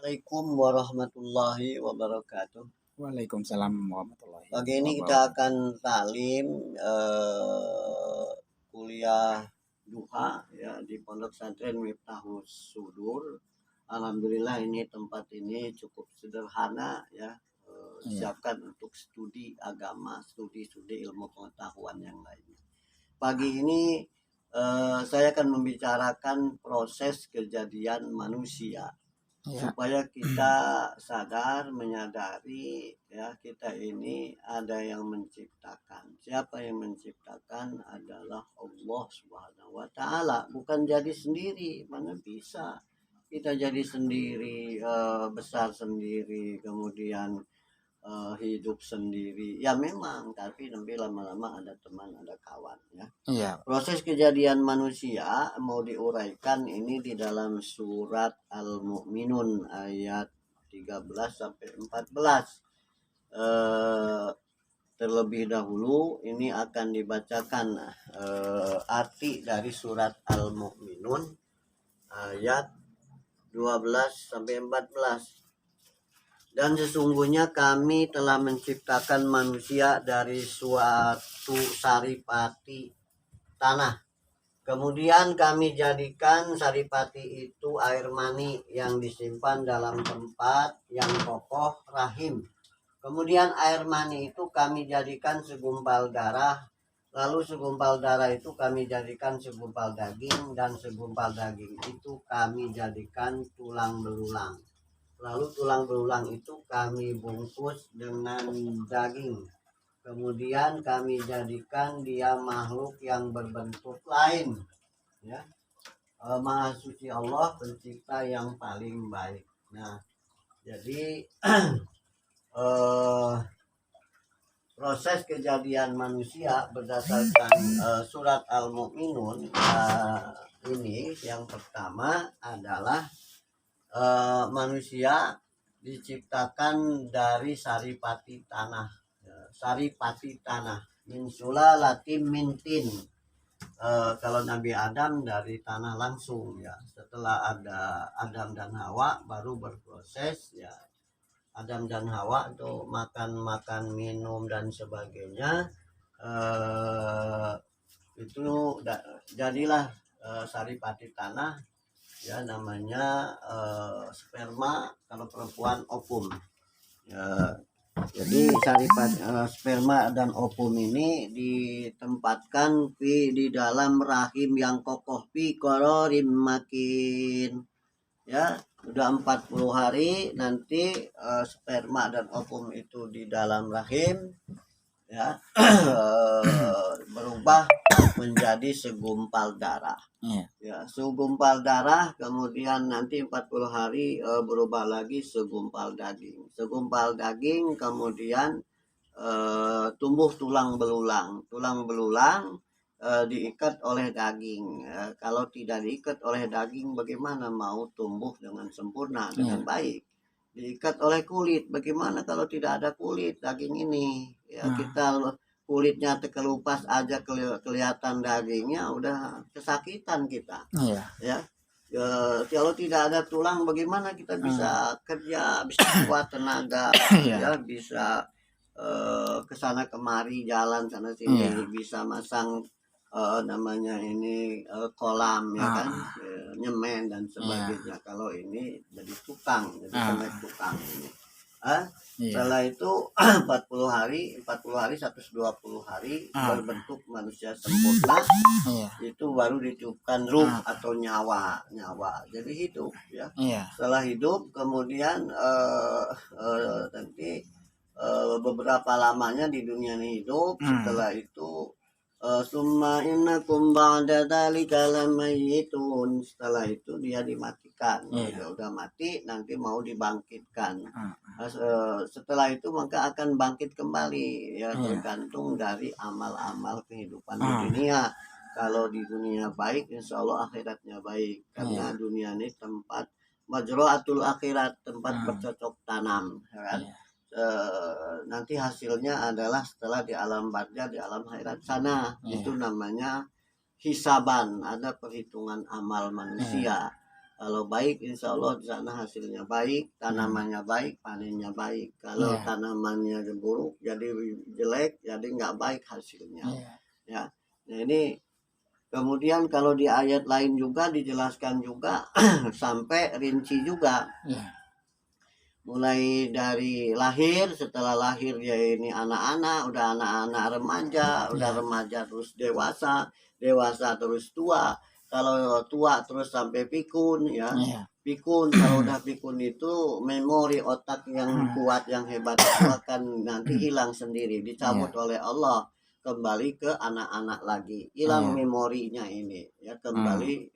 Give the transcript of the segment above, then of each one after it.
Assalamualaikum warahmatullahi wabarakatuh. Waalaikumsalam warahmatullahi Pagi ini kita wabarakatuh. akan talim kuliah duha ya di Pondok Pesantren Miftahus Sudur. Alhamdulillah ini tempat ini cukup sederhana ya. Iya. Siapkan untuk studi agama, studi ilmu pengetahuan yang lainnya. Pagi ini saya akan membicarakan proses kejadian manusia. Iya. Supaya kita sadar, menyadari ya kita ini ada yang menciptakan. Siapa yang menciptakan adalah Allah Subhanahu wa taala, bukan jadi sendiri. Mana bisa kita jadi sendiri, besar sendiri, kemudian hidup sendiri. Ya memang, tapi nanti lama-lama ada teman, ada kawan ya. Iya. Proses kejadian manusia mau diuraikan ini di dalam surat Al-Mu'minun ayat 13 sampai 14. Terlebih dahulu ini akan dibacakan arti dari surat Al-Mu'minun ayat 12 sampai 14. Dan sesungguhnya kami telah menciptakan manusia dari suatu saripati tanah. Kemudian kami jadikan saripati itu air mani yang disimpan dalam tempat yang kokoh rahim. Kemudian air mani itu kami jadikan segumpal darah. Lalu segumpal darah itu kami jadikan segumpal daging. Dan segumpal daging itu kami jadikan tulang belulang. Lalu tulang belulang itu kami bungkus dengan daging. Kemudian kami jadikan dia makhluk yang berbentuk lain. Ya, Maha Suci Allah pencipta yang paling baik. Nah, jadi proses kejadian manusia berdasarkan surat Al-Mu'minun ini yang pertama adalah manusia diciptakan dari saripati tanah. Saripati tanah min sulalatin min tin. Kalau Nabi Adam dari tanah langsung ya. Setelah ada Adam dan Hawa baru berproses ya. Adam dan Hawa itu makan minum dan sebagainya. Itu jadilah saripati tanah. Ya namanya sperma, kalau perempuan ovum ya. Jadi sperma dan ovum ini ditempatkan di dalam rahim yang kokoh fi qararim makin ya. Udah 40 hari nanti sperma dan ovum itu di dalam rahim ya berubah menjadi segumpal darah. Ya, segumpal darah kemudian nanti 40 hari berubah lagi segumpal daging. Segumpal daging kemudian tumbuh tulang belulang. Tulang belulang diikat oleh daging. Kalau tidak diikat oleh daging bagaimana mau tumbuh dengan sempurna dengan baik? Diikat oleh kulit. Bagaimana kalau tidak ada kulit daging ini? Ya, kita kulitnya terkelupas aja kelihatan dagingnya udah kesakitan kita. Ya. Kalau tidak ada tulang bagaimana kita bisa kerja, bisa kuat tenaga, ya bisa kesana kemari jalan sana sini, bisa masang namanya ini kolam ya kan, nyemen dan sebagainya. Kalau ini jadi tukang, jadi tukang ini. Setelah itu 40 hari 120 hari berbentuk manusia sempurna. Itu baru ditiupkan ruh atau nyawa. Jadi hidup ya. Setelah hidup kemudian nanti beberapa lamanya di dunia ini hidup. Setelah itu summa innakum ba'da dzalika lamayitun. Setelah itu dia dimatikan. Udah mati nanti mau dibangkitkan. Setelah itu maka akan bangkit kembali ya, tergantung dari amal-amal kehidupan di dunia. Kalau di dunia baik insya Allah akhiratnya baik, karena dunia ini tempat majroatul akhirat, tempat bercocok tanam kan. Nanti hasilnya adalah setelah di alam barzah, di alam akhirat sana. Itu namanya hisaban, ada perhitungan amal manusia. Kalau baik, insya Allah di sana hasilnya baik, tanamannya baik, panennya baik. Kalau Iya. tanamannya buruk, jadi jelek, jadi nggak baik hasilnya. Iya. Ya, nah ini kemudian kalau di ayat lain juga dijelaskan juga sampai rinci juga. Iya. Mulai dari lahir, setelah lahir dia ini anak-anak, udah anak-anak remaja, udah Iya. remaja terus dewasa, dewasa terus tua. Kalau tua terus sampai pikun ya. Iya. Pikun, kalau udah pikun itu memori otak yang kuat, yang hebat itu akan nanti hilang sendiri, dicabut Iya. oleh Allah, kembali ke anak-anak lagi, hilang Iya. memorinya ini ya, kembali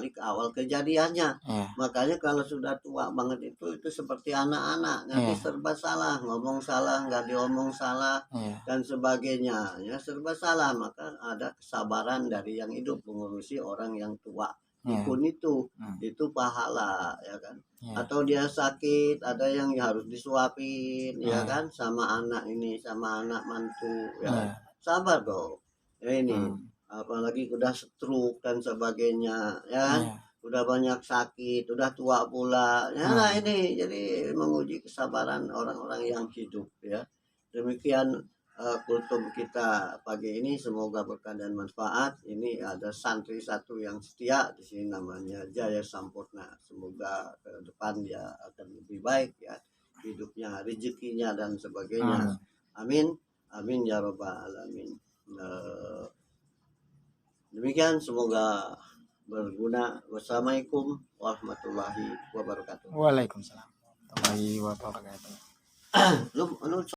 ke awal kejadiannya. Iya. Makanya kalau sudah tua banget itu seperti anak-anak, nanti Iya. serba salah, ngomong salah, nggak diomong salah Iya. dan sebagainya ya, serba salah. Maka ada kesabaran dari yang hidup mengurusi orang yang tua. Iya. Pikun itu pahala ya kan. Iya. Atau dia sakit, ada yang harus disuapin ya Iya. kan, sama anak ini, sama anak mantu ya. Iya. Sabar dong. Ya ini Hmm. apalagi udah stroke dan sebagainya ya kan. Iya. Udah banyak sakit, udah tua pula. Ya nah ini jadi menguji kesabaran orang-orang yang hidup ya. Demikian kultum kita pagi ini, semoga berkah dan manfaat. Ini ada santri satu yang setia di sini namanya Jaya Sampurna. Semoga ke depan dia akan lebih baik ya, hidupnya, rezekinya dan sebagainya. Amin. Amin ya rabbal alamin. Demikian, semoga berguna. Wassalamualaikum warahmatullahi wabarakatuh. Waalaikumsalam warahmatullahi wabarakatuh. Lu